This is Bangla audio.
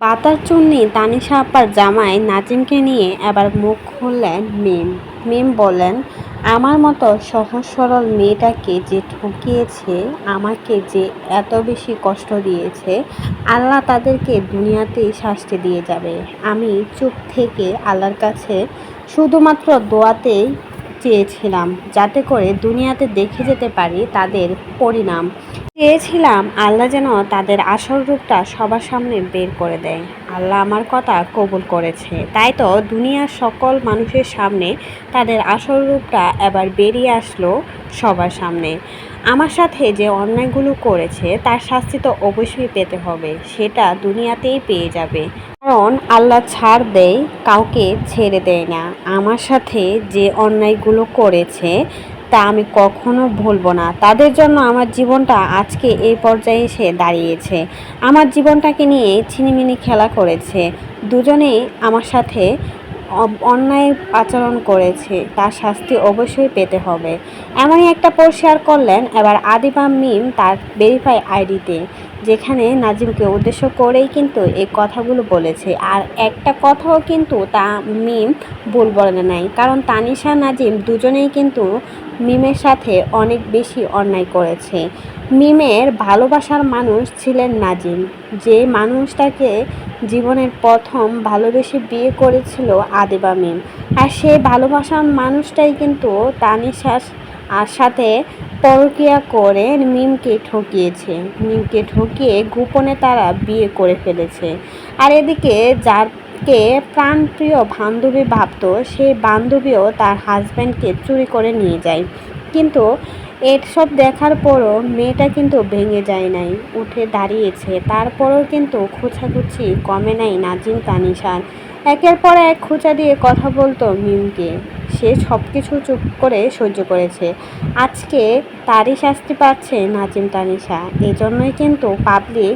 পাতার চুন্নি তানিশা আপার জামাই নাজিমকে নিয়ে এবার মুখ খুললেন মিম। মিম বলেন, আমার মতো সহজ সরল মেয়েটাকে যে ঠকিয়েছে, আমাকে যে এত বেশি কষ্ট দিয়েছে, আল্লাহ তাদেরকে দুনিয়াতেই শাস্তি দিয়ে যাবে। আমি চুপ থেকে আল্লাহর কাছে শুধুমাত্র দোয়াতেই চেয়েছিলাম, যাতে করে দুনিয়াতে দেখে যেতে পারি তাদের পরিণাম। চেয়েছিলাম আল্লাহ যেন তাদের আসল রূপটা সবার সামনে বের করে দেয়। আল্লাহ আমার কথা কবুল করেছে, তাই তো দুনিয়ার সকল মানুষের সামনে তাদের আসল রূপটা এবার বেরিয়ে আসলো সবার সামনে। আমার সাথে যে অন্যায়গুলো করেছে তার শাস্তি তো অবশ্যই পেতে হবে, সেটা দুনিয়াতেই পেয়ে যাবে। কারণ আল্লাহ ছাড় দেয়, কাউকে ছেড়ে দেয় না। আমার সাথে যে অন্যায়গুলো করেছে তা আমি কখনো ভুলব না। তাদের জন্য আমার জীবনটা আজকে এই পর্যায়ে এসে দাঁড়িয়েছে। আমার জীবনটাকে নিয়ে ছিনিমিনি খেলা করেছে। দুজনেই আমার সাথে অন্যায় আচরণ করেছে, তার শাস্তি অবশ্যই পেতে হবে। এমনই একটা পোস্ট শেয়ার করলেন এবার আদিবা মিম তার ভেরিফাই আইডিতে, যেখানে নাজিমকে উদ্দেশ্য করেই কিন্তু এই কথাগুলো বলেছে। আর একটা কথাও কিন্তু তা মিম ভুল বলে নাই, কারণ তানিশা নাজিম দুজনেই কিন্তু মিমের সাথে অনেক বেশি অন্যায় করেছে। মিমের ভালোবাসার মানুষ ছিলেন নাজিম, যে মানুষটাকে জীবনের প্রথম ভালোবেসে বিয়ে করেছিল আদিবা মিম। আর সেই ভালোবাসার মানুষটাই কিন্তু তানিশার সাথে পরকীয়া করে মিমকে ঠকিয়েছে। মিমকে ঠকিয়ে গোপনে তারা বিয়ে করে ফেলেছে। আর এদিকে যারকে প্রাণপ্রিয় বান্ধবী ভাবত, সেই বান্ধবীও তার হাজব্যান্ডকে চুরি করে নিয়ে যায়। কিন্তু এসব দেখার পরও মেয়েটা কিন্তু ভেঙে যায় নাই, উঠে দাঁড়িয়েছে। তারপরেও কিন্তু খোঁচাখুচি কমে নাই নাজিম তানিশার। একের পর এক খোঁচা দিয়ে কথা বলতো মিমকে। সে সব কিছু চুপ করে সহ্য করেছে। আজকে তারই শাস্তি পাচ্ছে নাজিম তানিশা। এজন্যই কিন্তু পাবলিক